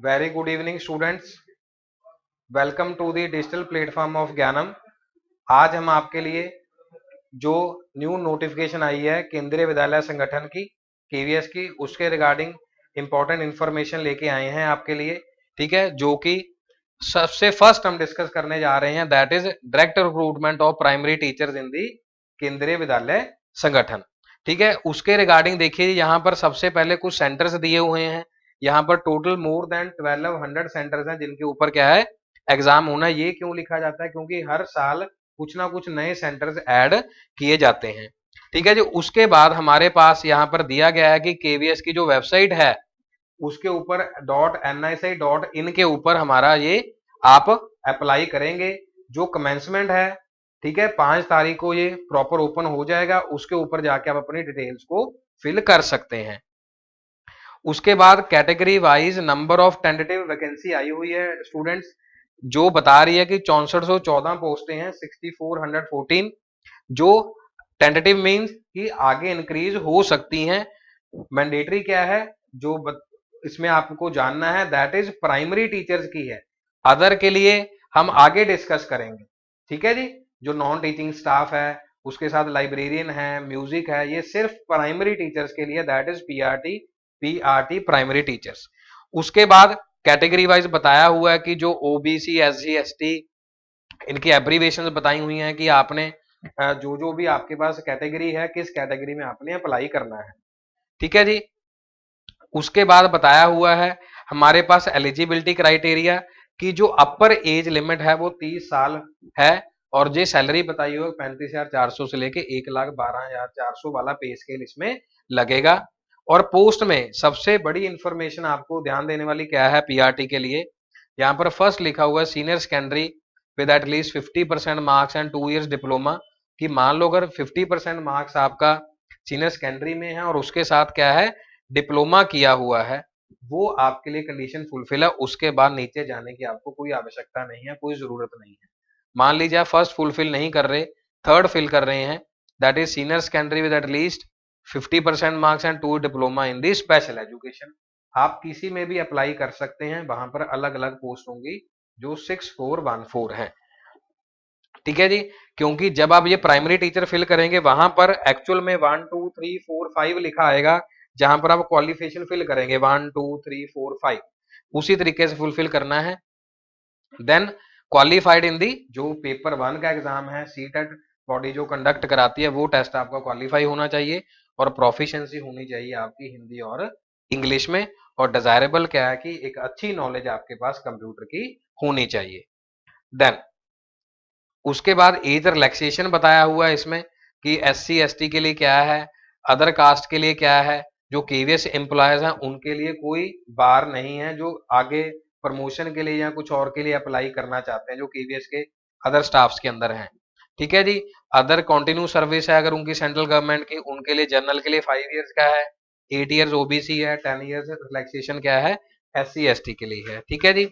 Very good evening students. Welcome to the digital platform of Gyanam. आज हम आपके लिए जो न्यू नोटिफिकेशन आई है केंद्रीय विद्यालय संगठन की, केवीएस की, उसके रिगार्डिंग इंपॉर्टेंट इंफॉर्मेशन लेके आए हैं आपके लिए। ठीक है, जो कि सबसे फर्स्ट हम डिस्कस करने जा रहे हैं, that is direct recruitment of primary teachers in the Kendriya Vidyalaya संगठन। ठीक है, उसके रिगार्डिंग देखिए, यहाँ पर सबसे पहले कुछ सेंटर्स दिए हुए हैं। यहाँ पर टोटल मोर देन 1200 सेंटर्स हैं जिनके ऊपर क्या है, एग्जाम होना। ये क्यों लिखा जाता है? क्योंकि हर साल कुछ ना कुछ नए सेंटर्स ऐड किए जाते हैं। ठीक है जी। उसके बाद हमारे पास यहाँ पर दिया गया है कि केवीएस की जो वेबसाइट है उसके ऊपर .nisi.in के ऊपर हमारा ये आप अप्लाई करेंगे। जो कमेंसमेंट है, ठीक है, 5 तारीख को ये प्रॉपर ओपन हो जाएगा। उसके ऊपर जाके आप अपनी डिटेल्स को फिल कर सकते हैं। उसके बाद category wise number of tentative vacancy आई हुई है स्टूडेंट्स, जो बता रही है कि 6414 पोस्टें हैं, 6414, जो टेंटेटिव मींस कि आगे इंक्रीज हो सकती हैं। मैंडेटरी क्या है जो इसमें आपको जानना है, दैट इज प्राइमरी टीचर्स की है। अदर के लिए हम आगे डिस्कस करेंगे। ठीक है जी। जो नॉन टीचिंग स्टाफ है, उसके साथ लाइब्रेरियन है, म्यूजिक है, ये सिर्फ प्राइमरी टीचर्स के लिए, that is PRT primary teachers. उसके बाद कैटेगरी वाइज बताया हुआ है कि जो ओबीसी, एससी, एसटी, इनकी एब्रीवेशन बताई हुई हैं कि आपने जो जो भी आपके पास कैटेगरी है, किस कैटेगरी में आपने अप्लाई करना है। ठीक है जी। उसके बाद बताया हुआ है हमारे पास एलिजिबिलिटी क्राइटेरिया की जो अपर एज लिमिट है वो 30 साल है। और जो सैलरी बताई हुई 35,400 से लेके 1,12,400 वाला पे स्केल इसमें लगेगा। और पोस्ट में सबसे बड़ी इंफॉर्मेशन आपको ध्यान देने वाली क्या है पीआरटी के लिए, यहाँ पर फर्स्ट लिखा हुआ है senior secondary with at least 50% marks and 2 years diploma. कि मान लो अगर 50% मार्क्स आपका सीनियर सेकेंडरी में है और उसके साथ क्या है, डिप्लोमा किया हुआ है, वो आपके लिए कंडीशन फुलफिल है। उसके बाद नीचे जाने की आपको कोई आवश्यकता नहीं है, कोई जरूरत नहीं है। मान लीजिए आप फर्स्ट फुलफिल नहीं कर रहे, थर्ड फिल कर रहे हैं, that is senior secondary with at least 50% marks and 2 diploma in the special education. आप किसी में भी अप्लाई कर सकते हैं, वहां पर अलग अलग पोस्ट होंगी जो 6414 है। ठीक है जी। क्योंकि जब आप ये प्राइमरी टीचर फिल करेंगे वहां पर एक्चुअल में 1 2 3 4 5 लिखा आएगा, जहां पर आप क्वालिफिकेशन फिल करेंगे 1 2 3 4 5, उसी तरीके से फुलफिल करना है। देन क्वालिफाइड इन दी जो पेपर 1 का एग्जाम है, सीटेट बॉडी जो कंडक्ट कराती है, वो टेस्ट आपका क्वालिफाई होना चाहिए। और प्रोफिशिएंसी होनी चाहिए आपकी हिंदी और इंग्लिश में। और डिजायरेबल क्या है कि एक अच्छी नॉलेज आपके पास कंप्यूटर की होनी चाहिए। देन उसके बाद एज रिलैक्सेशन बताया हुआ है इसमें कि एससी एसटी के लिए क्या है, अदर कास्ट के लिए क्या है। जो केवीएस एम्प्लॉयज हैं उनके लिए कोई बार नहीं है, जो आगे प्रमोशन के लिए या कुछ और के लिए अप्लाई करना चाहते हैं, जो केवीएस के अदर स्टाफ्स के अंदर हैं। ठीक है जी। अदर कंटिन्यू सर्विस है अगर उनकी सेंट्रल गवर्नमेंट की, उनके लिए जनरल के लिए 5 years का है, 8 years ओबीसी है, 10 years रिलैक्सेशन क्या है, एससी एसटी के लिए है। ठीक है जी।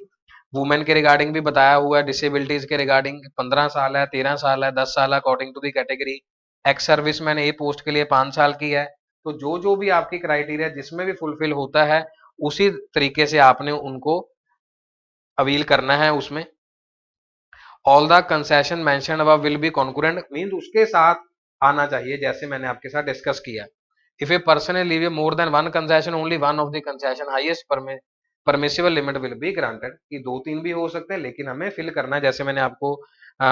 वुमेन के रिगार्डिंग भी बताया हुआ है, डिसेबिलिटीज के रिगार्डिंग 15 साल है, 13 साल है, 10 साल है according to the category. Ex serviceman a post के लिए 5 साल की है। तो जो जो भी आपकी क्राइटेरिया जिसमें भी फुलफिल होता है, उसी तरीके से आपने उनको अवील करना है उसमें। All the concession mention above will be concurrent, means उसके साथ आना चाहिए जैसे मैंने आपके साथ डिस्कस किया। If a person leave more than one concession, only one of the concession highest permissible limit will be granted. कि 2 3 भी हो सकते हैं, लेकिन हमें फिल करना है। जैसे मैंने आपको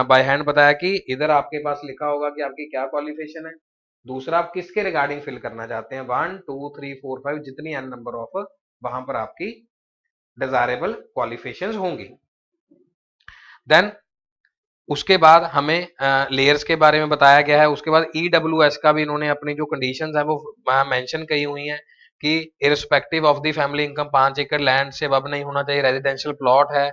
बाय हैंड बताया कि इधर आपके पास लिखा होगा कि आपकी क्या क्वालिफिकेशन है, दूसरा आप किसके रिगार्डिंग फिल करना चाहते हैं, 1 2 3 4 5 जितनी एन नंबर ऑफ वहां पर आपकी डिजायरेबल क्वालिफिकेशंस होंगी। देन उसके बाद हमें लेयर्स के बारे में बताया गया है। उसके बाद ईडब्ल्यूएस का भी इन्होंने अपनी जो कंडीशंस है वो वहां मेंशन की हुई हैं कि irrespective of the family income 5 एकड़ लैंड से अब नहीं होना चाहिए, रेजिडेंशियल प्लॉट है।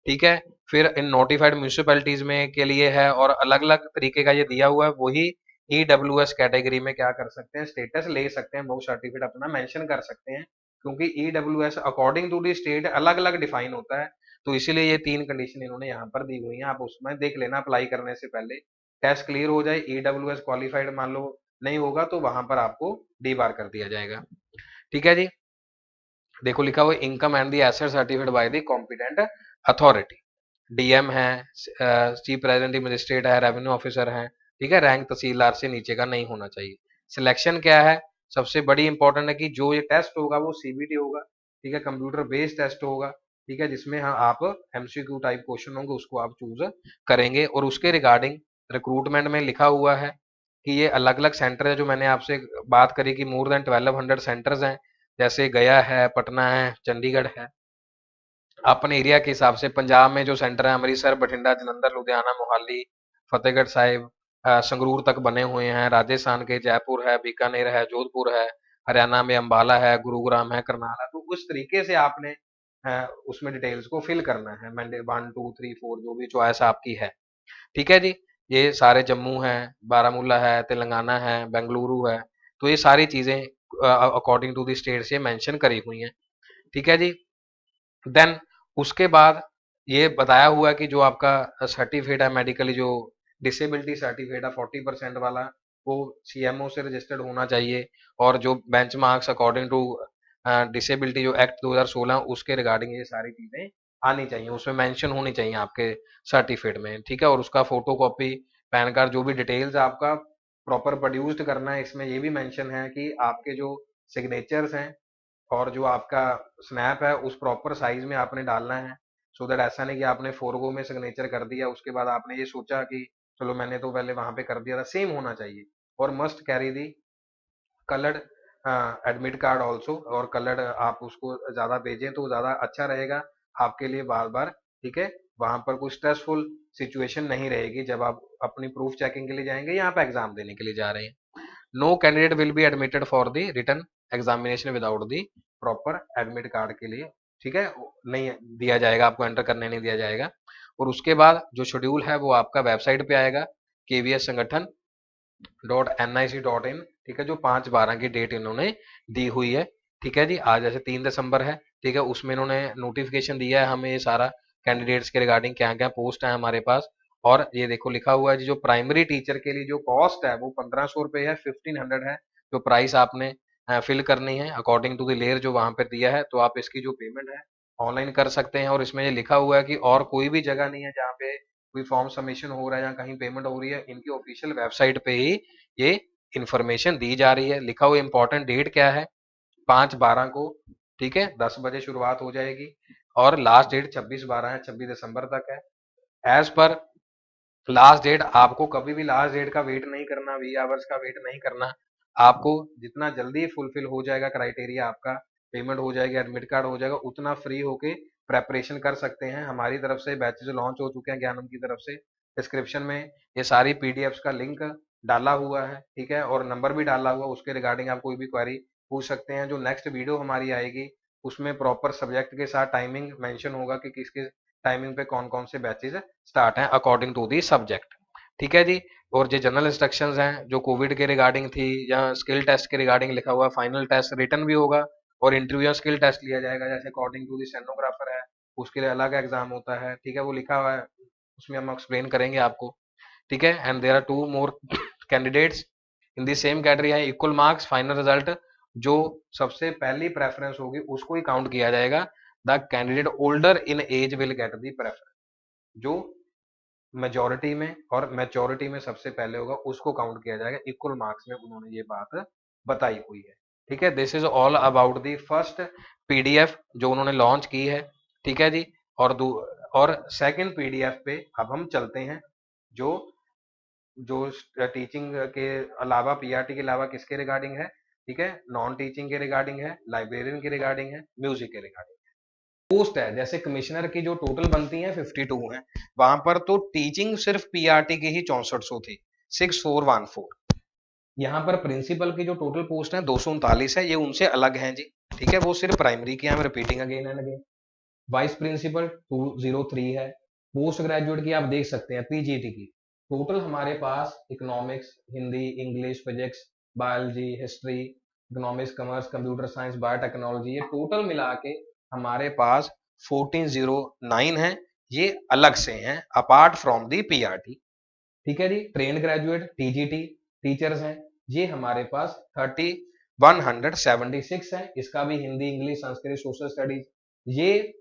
ठीक है। फिर इन नोटिफाइड म्यूनिसिपैलिटीज में के लिए है, और अलग अलग तरीके का ये दिया हुआ है। वही ईडब्ल्यूएस कैटेगरी में क्या कर सकते हैं, स्टेटस ले सकते हैं, वो सर्टिफिकेट अपना मेंशन कर सकते हैं। क्योंकि EWS according to the state अलग अलग डिफाइन होता है। तो इसीलिए ये 3 कंडीशन इन्होंने यहाँ पर दी हुई हैं, आप उसमें देख लेना अप्लाई करने से पहले। टेस्ट क्लियर हो जाए, ईडब्ल्यूएस क्वालिफाइड मान लो नहीं होगा, तो वहां पर आपको डी बार कर दिया जाएगा। ठीक है जी। देखो लिखा हुआ income and the asset certified by the competent authority. DM है, चीफ प्रेसिडेंट मजिस्ट्रेट है, रेवेन्यू ऑफिसर है, ठीक है, रैंक तहसीलदार से नीचे का नहीं होना चाहिए। सिलेक्शन क्या है, सबसे बड़ी इंपॉर्टेंट है कि जो ये टेस्ट होगा वो सीबीटी होगा, ठीक है, कंप्यूटर बेस्ड टेस्ट होगा, ठीक है, जिसमें हाँ आप एमसीक्यू टाइप क्वेश्चन होंगे उसको आप चूज करेंगे। और उसके रिगार्डिंग रिक्रूटमेंट में लिखा हुआ है कि ये अलग अलग सेंटर है, जो मैंने आपसे बात करी कि मोर देन 1200 सेंटर्स हैं, जैसे गया है, पटना है, चंडीगढ़ है। अपने एरिया के हिसाब से पंजाब में जो सेंटर है अमृतसर, बठिंडा, जलंधर, लुधियाना, मोहाली, फतेहगढ़ साहिब, संगरूर तक बने हुए हैं। राजस्थान के जयपुर है, बीकानेर है, जोधपुर है, हरियाणा में अंबाला है, गुरुग्राम है, करनाल है। तो उस तरीके से आपने उसमें डिटेल्स को फिल करना है, मैंने 1 2 3 4 जो भी चॉइस आपकी है, ठीक है जी। ये सारे जम्मू है, बारामूला है, तेलंगाना है, बेंगलुरु है, तो ये सारी चीजें अकॉर्डिंग टू द स्टेट से मेंशन करी हुई हैं, ठीक है जी। देन उसके बाद ये बताया हुआ है कि जो आपका सर्टिफिकेट है मेडिकली, जो डिसेबिलिटी सर्टिफिकेट है 40% वाला, वो सीएमओ से रजिस्टर्ड होना चाहिए। और जो बेंचमार्क्स अकॉर्डिंग टू डिसेबिलिटी जो एक्ट 2016 उसके रिगार्डिंग ये सारी चीजें आनी चाहिए, उसमें मेंशन होनी चाहिए आपके सर्टिफिकेट में, ठीक है। और उसका फोटो कॉपी, पैन कार्ड, जो भी डिटेल्स आपका प्रॉपर प्रोड्यूस्ड करना है। इसमें ये भी मेंशन है कि आपके जो सिग्नेचर्स हैं और जो आपका स्नैप है उस प्रॉपर साइज में आपने डालना है, सो दैट ऐसा नहीं कि आपने फोरगो में सिग्नेचर कर दिया उसके बाद आपने ये सोचा कि चलो मैंने तो पहले वहां पे कर दिया था, सेम होना चाहिए। और मस्ट कैरी दी कलर्ड एडमिट कार्ड ऑल्सो, और कलर्ड आप उसको ज्यादा भेजें तो ज्यादा अच्छा रहेगा आपके लिए बार बार, ठीक है। वहां पर कोई स्ट्रेसफुल सिचुएशन नहीं रहेगी जब आप अपनी प्रूफ चेकिंग के लिए जाएंगे या आप एग्जाम देने के लिए जा रहे हैं। No candidate will be admitted for the written examination without the proper admit card के लिए, ठीक है, नहीं दिया जाएगा आपको, एंटर करने नहीं दिया जाएगा। और उसके बाद जो शेड्यूल है वो आपका वेबसाइट पे आएगा, केवीएस संगठन .nic.in, ठीक है, जो 5/12 की डेट इन्होंने दी हुई है, ठीक है जी। आज जैसे 3 दिसंबर है, ठीक है, उसमें इन्होंने नोटिफिकेशन दिया है हमें ये सारा, कैंडिडेट्स के रिगार्डिंग क्या क्या पोस्ट है हमारे पास। और ये देखो लिखा हुआ है जी, जो प्राइमरी टीचर के लिए जो कॉस्ट है वो 1500 रुपये है, 1500 है जो प्राइस आपने फिल करनी है अकॉर्डिंग टू द लेयर जो वहां पर दिया है। तो आप इसकी जो पेमेंट है ऑनलाइन कर सकते हैं। और इसमें ये लिखा हुआ है कि और कोई भी जगह नहीं है जहाँ पे कोई फॉर्म सबमिशन हो रहा है या कहीं पेमेंट हो रही है, इनकी ऑफिशियल वेबसाइट पे ही ये इंफॉर्मेशन दी जा रही है। लिखा हुआ इंपॉर्टेंट डेट क्या है, 5/12 को, ठीक है, 10 बजे शुरुआत हो जाएगी। और लास्ट डेट 26/12 है, 26 दिसंबर तक है। एज पर लास्ट डेट, आपको कभी भी लास्ट डेट का वेट नहीं करना, वी आवर्स का वेट नहीं करना। आपको जितना जल्दी फुलफिल हो जाएगा क्राइटेरिया आपका, पेमेंट हो जाएगी, एडमिट कार्ड हो जाएगा, उतना फ्री होके प्रेपरेशन कर सकते हैं। हमारी तरफ से बैचेज लॉन्च हो चुके हैं ज्ञानम की तरफ से। डिस्क्रिप्शन में ये सारी पीडीएफ्स का लिंक डाला हुआ है, ठीक है, और नंबर भी डाला हुआ, उसके रिगार्डिंग आप कोई भी क्वेरी पूछ सकते हैं। जो नेक्स्ट वीडियो हमारी आएगी उसमें प्रॉपर सब्जेक्ट के साथ टाइमिंग मेंशन होगा कि किस किस टाइमिंग पे कौन कौन से बैचेज स्टार्ट हैं अकॉर्डिंग टू दी सब्जेक्ट, ठीक है जी। और जो जनरल इंस्ट्रक्शंस हैं जो कोविड के रिगार्डिंग थी, या स्किल टेस्ट के रिगार्डिंग लिखा हुआ, फाइनल टेस्ट रिटर्न भी होगा और इंटरव्यू या स्किल टेस्ट लिया जाएगा, जैसे अकॉर्डिंग टू दी स्टेनोग्राफर है उसके लिए अलग एग्जाम होता है, ठीक है, वो लिखा हुआ है, उसमें हम एक्सप्लेन करेंगे आपको, ठीक है। And there are 2 more candidates in the same category है, इक्वल मार्क्स, फाइनल रिजल्ट जो सबसे पहली प्रेफरेंस होगी उसको ही काउंट किया जाएगा। The candidate older in age will get the preference, जो मेजोरिटी में और मैच्योरिटी में सबसे पहले होगा उसको काउंट किया जाएगा। इक्वल मार्क्स में उन्होंने ये बात बताई हुई है, ठीक है। This is all about the first PDF जो उन्होंने लॉन्च की है, ठीक है जी। और और सेकंड पीडीएफ पे अब हम चलते हैं, जो जो टीचिंग के अलावा, पीआरटी के अलावा किसके रिगार्डिंग है, ठीक है, नॉन टीचिंग के रिगार्डिंग है, लाइब्रेरियन के रिगार्डिंग है, म्यूजिक के रिगार्डिंग पोस्ट है। जैसे कमिश्नर की जो टोटल बनती है 52 है, वहां पर तो टीचिंग सिर्फ पीआरटी की ही 6400 थी, 6414। यहाँ पर प्रिंसिपल की जो टोटल पोस्ट है 239 है, ये उनसे अलग है जी, ठीक है, वो सिर्फ प्राइमरी की है, हम repeating again and again. Vice principal 203 है। पोस्ट ग्रेजुएट की आप देख सकते हैं, पीजीटी की टोटल हमारे पास economics, Hindi, English, physics, biology, history, economics, commerce, computer science, biotechnology, ये टोटल मिला के हमारे पास 1409 है। ये अलग से हैं अपार्ट फ्रॉम दी पीआरटी, ठीक है जी। ट्रेन ग्रेजुएट टीजीटी टीचर्स हैं, ये हमारे पास 176 है। इसका भी Hindi, English, Sanskrit, social studies, ये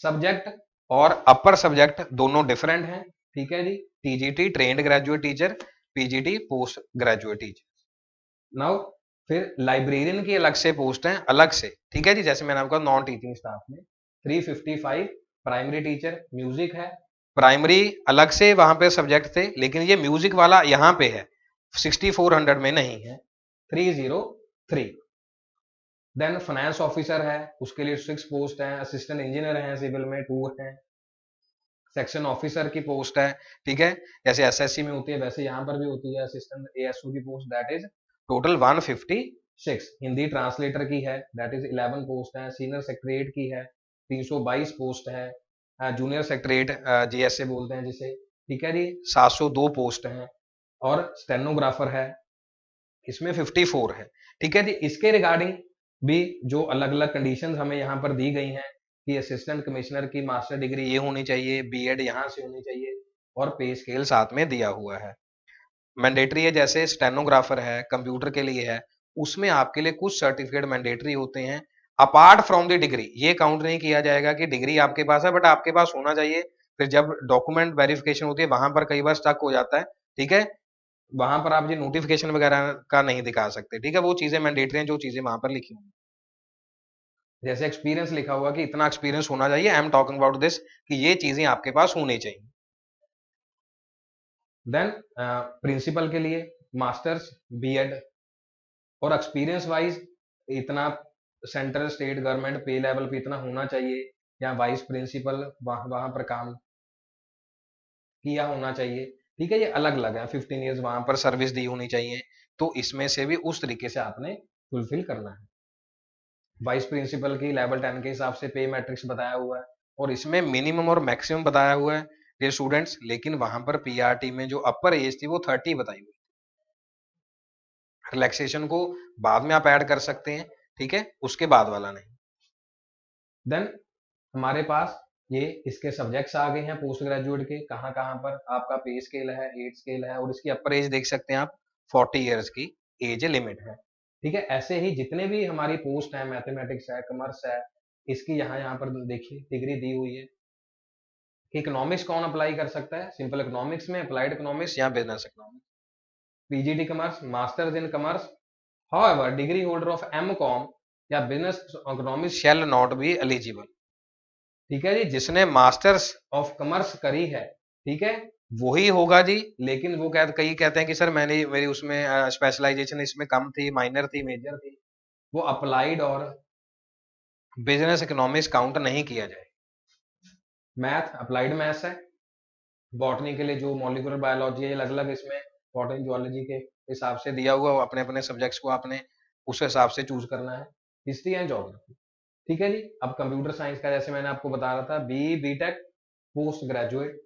सब्जेक्ट और अपर सब्जेक्ट दोनों डिफरेंट हैं। ठीक है जी। TGT trained graduate teacher, PGT post graduate teacher. Now फिर लाइब्रेरियन की अलग से पोस्ट है, अलग से। ठीक है जी। जैसे मैंने आपको नॉन टीचिंग स्टाफ में 355 प्राइमरी टीचर, म्यूजिक है। प्राइमरी अलग से वहां पे सब्जेक्ट थे, लेकिन ये म्यूजिक वाला यहाँ पे है, 6400 में नहीं है, 303। देन फाइनेंस ऑफिसर है, उसके लिए 6 पोस्ट है। असिस्टेंट इंजीनियर है सिविल में 2 है। सेक्शन ऑफिसर की पोस्ट है। ठीक है, जैसे एसएससी में होती है वैसे यहाँ पर भी होती है असिस्टेंट एएसओ की post, that is total 156। Hindi translator की है, दैट इज 11 पोस्ट है। सीनियर सेक्रेटरीट की है, 322 पोस्ट है। जूनियर सेक्रेटरीट जीएसए बोलते हैं जिसे, ठीक है जी, 702 पोस्ट हैं। और स्टेनोग्राफर है, इसमें 54 है। ठीक है जी। इसके रिगार्डिंग भी जो अलग अलग कंडीशन हमें यहाँ पर दी गई हैं कि असिस्टेंट कमिश्नर की मास्टर डिग्री ये होनी चाहिए, बीएड यहाँ से होनी चाहिए, और पे स्केल साथ में दिया हुआ है। मैंडेटरी है, जैसे स्टेनोग्राफर है, कंप्यूटर के लिए है, उसमें आपके लिए कुछ सर्टिफिकेट मैंडेटरी होते हैं अपार्ट फ्रॉम द डिग्री। ये काउंट नहीं किया जाएगा कि डिग्री आपके पास है बट आपके पास होना चाहिए। फिर जब डॉक्यूमेंट वेरिफिकेशन होती है वहां पर कई बार स्टक हो जाता है। ठीक है, वहां पर आप ये नोटिफिकेशन वगैरह का नहीं दिखा सकते। ठीक है, वो चीजें मैंडेटरी हैं जो चीजें वहां पर लिखी हुई, जैसे एक्सपीरियंस लिखा हुआ कि इतना एक्सपीरियंस होना चाहिए। I am talking about this कि ये चीजें आपके पास होनी चाहिए। देन प्रिंसिपल के लिए मास्टर्स, बीएड, और एक्सपीरियंस वाइज इतना सेंट्रल स्टेट गवर्नमेंट पे लेवल पे इतना होना चाहिए, या वाइस प्रिंसिपल वहां पर काम किया होना चाहिए। ठीक है, ये अलग अलग है। 15 ईयर्स वहां पर सर्विस दी होनी चाहिए। तो इसमें से भी उस तरीके से आपने फुलफिल करना है। वाइस प्रिंसिपल की लेवल 10 के हिसाब से पे मैट्रिक्स बताया हुआ है, और इसमें मिनिमम और मैक्सिमम बताया हुआ है डियर स्टूडेंट्स। लेकिन वहां पर पीआरटी में जो अपर एज थी वो 30 बताई हुई। रिलैक्सेशन को बाद में आप ऐड कर सकते हैं, ठीक है, उसके बाद वाला नहीं। देन हमारे पास ये इसके सब्जेक्ट्स आ गए हैं पोस्ट ग्रेजुएट के, कहाँ कहाँ पर आपका पे स्केल है, 8 स्केल है, और इसकी अपर एज देख सकते हैं आप, 40 ईयर्स की एज लिमिट है। ठीक है, ऐसे ही जितने भी हमारी पोस्ट है, मैथमेटिक्स है, कॉमर्स है, इसकी यहाँ यहाँ पर देखिए डिग्री दी हुई है कि इकोनॉमिक्स कौन अप्लाई कर सकता है, सिंपल इकोनॉमिक्स में, अप्लाइड इकोनॉमिक्स या business economics, PGT commerce, masters in commerce. However degree holder of MCom या business economics shall not be eligible. ठीक है जी, जिसने मास्टर्स ऑफ कॉमर्स करी है, ठीक है, वही होगा जी। लेकिन वो कई कहते हैं कि सर मैंने मेरी उसमें स्पेशलाइजेशन इसमें कम थी, माइनर थी, मेजर थी, वो अप्लाइड और बिजनेस इकोनॉमिक्स काउंट नहीं किया जाए। मैथ अप्लाइड मैथ्स है, बॉटनी के लिए जो मॉलिक्यूलर बायोलॉजी है अलग अलग, इसमें बॉटनी जूलॉजी के हिसाब से दिया हुआ, अपने अपने सब्जेक्ट्स को आपने उस हिसाब से चूज करना है। History and geography. ठीक है जी। अब कंप्यूटर साइंस का जैसे मैंने आपको बता रहा था, B BTech post graduate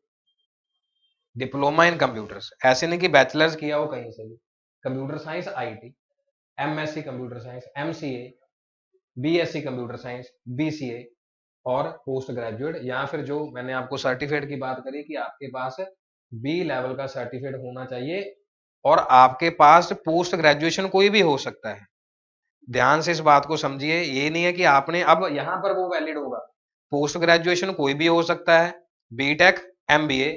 diploma in computers, ऐसे नहीं कि बैचलर्स किया हो कहीं से भी, computer science IT, MSc computer science, MCA, BSc computer science, BCA, और पोस्ट ग्रेजुएट, या फिर जो मैंने आपको सर्टिफिकेट की बात करी कि आपके पास बी लेवल का सर्टिफिकेट होना चाहिए, और आपके पास पोस्ट ग्रेजुएशन कोई भी हो सकता है। ध्यान से इस बात को समझिए, ये नहीं है कि आपने अब यहां पर वो वैलिड होगा। पोस्ट ग्रेजुएशन कोई भी हो सकता है, बीटेक, एमबीए,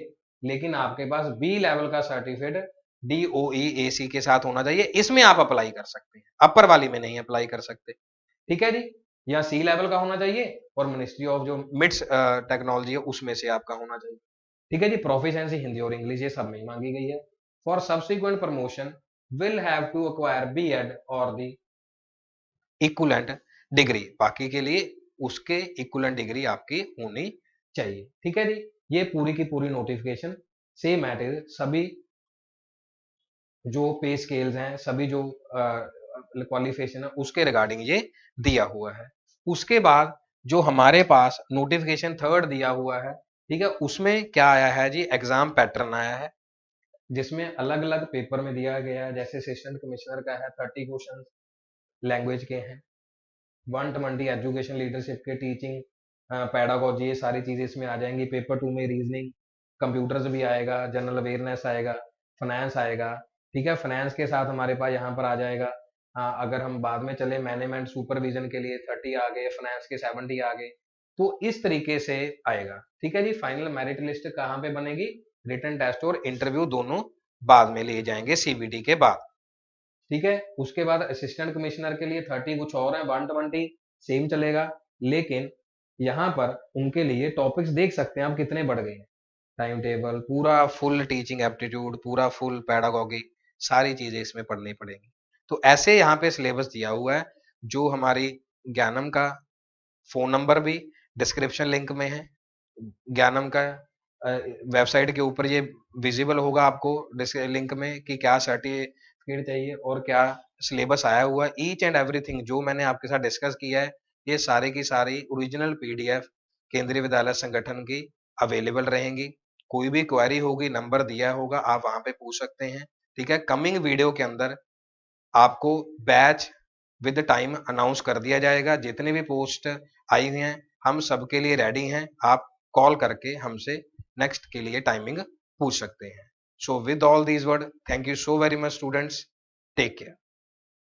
लेकिन आपके पास बी लेवल का सर्टिफिकेट DOE-AC के साथ होना चाहिए। इसमें आप अप्लाई कर सकते हैं, अपर वाली में नहीं अप्लाई कर सकते। ठीक है जी, या सी लेवल का होना चाहिए, और मिनिस्ट्री ऑफ जो मिड्स टेक्नोलॉजी है उसमें से आपका होना चाहिए। ठीक है जी। प्रोफिशिएंसी हिंदी और इंग्लिश ये सब में मांगी गई है। For subsequent promotion will have to acquire BEd और दी इक्वलेंट डिग्री, बाकी के लिए उसके इक्वलेंट डिग्री आपकी होनी चाहिए। ठीक है जी, ये पूरी की पूरी नोटिफिकेशन सेम एट इज, सभी जो पे स्केल्स हैं, सभी जो क्वालिफिकेशन है उसके रिगार्डिंग ये दिया हुआ है। उसके बाद जो हमारे पास नोटिफिकेशन थर्ड दिया हुआ है, ठीक है, उसमें क्या आया है जी, एग्जाम पैटर्न आया है, जिसमें अलग अलग पेपर में दिया गया है। जैसे असिस्टेंट कमिश्नर का है 30 क्वेश्चन लैंग्वेज के हैं, 120 एजुकेशन लीडरशिप के, टीचिंग, पैडागोजी, ये सारी चीजें इसमें आ जाएंगी। पेपर 2 में रीजनिंग, कंप्यूटर्स भी आएगा, जनरल अवेयरनेस आएगा, फाइनेंस आएगा। ठीक है, फाइनेंस के साथ हमारे पास यहाँ पर आ जाएगा हाँ, अगर हम बाद में चले मैनेजमेंट सुपरविजन के लिए 30 आ गए, फाइनेंस के 70 आ गए, तो इस तरीके से आएगा। ठीक है जी। फाइनल मेरिट लिस्ट कहाँ पे बनेगी? रिटन टेस्ट और इंटरव्यू दोनों बाद में लिए जाएंगे सीबीटी के बाद। ठीक है। उसके बाद असिस्टेंट कमिश्नर के लिए 30 कुछ और है, 120 सेम चलेगा, लेकिन यहाँ पर उनके लिए टॉपिक्स देख सकते हैं आप कितने बढ़ गए हैं। टाइम टेबल पूरा फुल, टीचिंग एप्टीट्यूड पूरा फुल, पेडागॉगी सारी चीजें इसमें पढ़नी पड़ेगी। तो ऐसे यहाँ पे सिलेबस दिया हुआ है। जो हमारी ज्ञानम का फोन नंबर भी डिस्क्रिप्शन लिंक में है, ज्ञानम का वेबसाइट के ऊपर ये विजिबल होगा आपको लिंक में कि क्या सर्टिफिकेट चाहिए और क्या सिलेबस आया हुआ है। ईच एंड एवरीथिंग जो मैंने आपके साथ डिस्कस किया है, ये सारी की सारी ओरिजिनल पीडीएफ केंद्रीय विद्यालय संगठन की अवेलेबल रहेंगी। कोई भी क्वेरी होगी, नंबर दिया होगा, आप वहां पे पूछ सकते हैं। ठीक है। कमिंग वीडियो के अंदर आपको बैच विद टाइम अनाउंस कर दिया जाएगा। जितने भी पोस्ट आई हुई हैं हम सबके लिए रेडी हैं। आप कॉल करके हमसे नेक्स्ट के लिए टाइमिंग पूछ सकते हैं। So with all these word, thank you so very much students, take care.